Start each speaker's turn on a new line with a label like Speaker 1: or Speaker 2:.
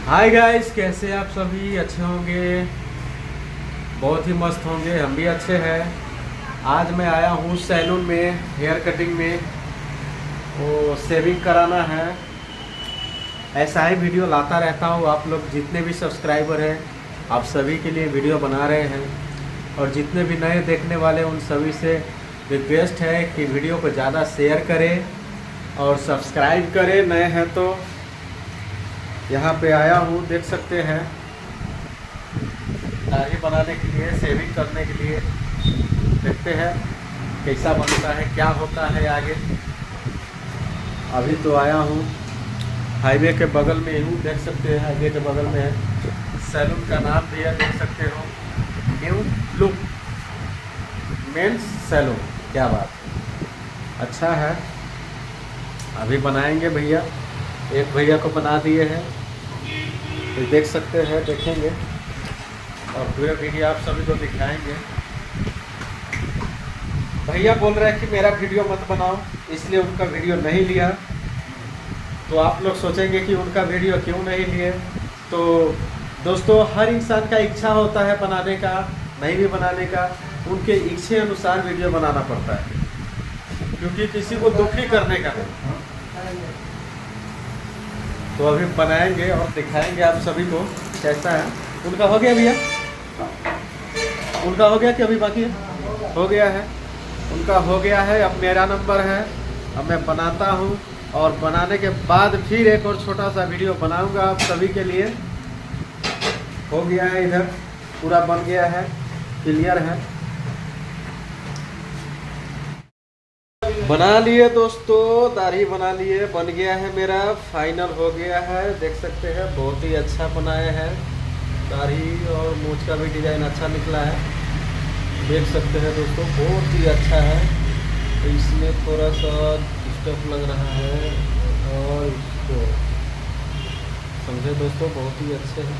Speaker 1: Hi guys, कैसे आप सभी? अच्छे होंगे, बहुत ही मस्त होंगे। हम भी अच्छे हैं। आज मैं आया हूँ सैलून में, हेयर कटिंग में। वो सेविंग कराना है। ऐसा ही वीडियो लाता रहता हूँ। आप लोग जितने भी सब्सक्राइबर हैं, आप सभी के लिए वीडियो बना रहे हैं। और जितने भी नए देखने वाले उन सभी से रिक्वेस्ट है कि वीडियो को ज़्यादा शेयर करें और सब्सक्राइब करें। नए हैं तो यहाँ पे आया हूँ, देख सकते हैं। दाढ़ी बनाने के लिए, सेविंग करने के लिए। देखते हैं कैसा बनता है, क्या होता है आगे। अभी तो आया हूँ, हाईवे के बगल में हूँ, देख सकते हैं। हाईवे के बगल में है। सैलून का नाम भी है, देख सकते हो, न्यू लुक मेंस सैलून। क्या बात, अच्छा है। अभी बनाएंगे भैया, एक भैया को बना दिए हैं, तो देख सकते हैं, देखेंगे और पूरे वीडियो आप सभी को दिखाएंगे। भैया बोल रहे हैं कि मेरा वीडियो मत बनाओ, इसलिए उनका वीडियो नहीं लिया। तो आप लोग सोचेंगे कि उनका वीडियो क्यों नहीं लिए। तो दोस्तों, हर इंसान का इच्छा होता है बनाने का, नहीं भी बनाने का। उनके इच्छे अनुसार वीडियो बनाना पड़ता है, क्योंकि किसी को दुखी करने का नहीं। तो अभी बनाएंगे और दिखाएंगे आप सभी को कैसा है। उनका हो गया भैया? उनका हो गया कि अभी बाकी है? हो गया है, उनका हो गया है। अब मेरा नंबर है, अब मैं बनाता हूँ और बनाने के बाद फिर एक और छोटा सा वीडियो बनाऊंगा आप सभी के लिए। हो गया है, इधर पूरा बन गया है, क्लियर है। बना लिए दोस्तों, दाढ़ी बना लिए, बन गया है मेरा, फाइनल हो गया है। देख सकते हैं, बहुत ही अच्छा बनाए हैं। दाढ़ी और मूंछ का भी डिज़ाइन अच्छा निकला है, देख सकते हैं दोस्तों, बहुत ही अच्छा है। तो इसमें थोड़ा सा डिस्टर्ब लग रहा है, और इसको समझे दोस्तों, बहुत ही अच्छे हैं।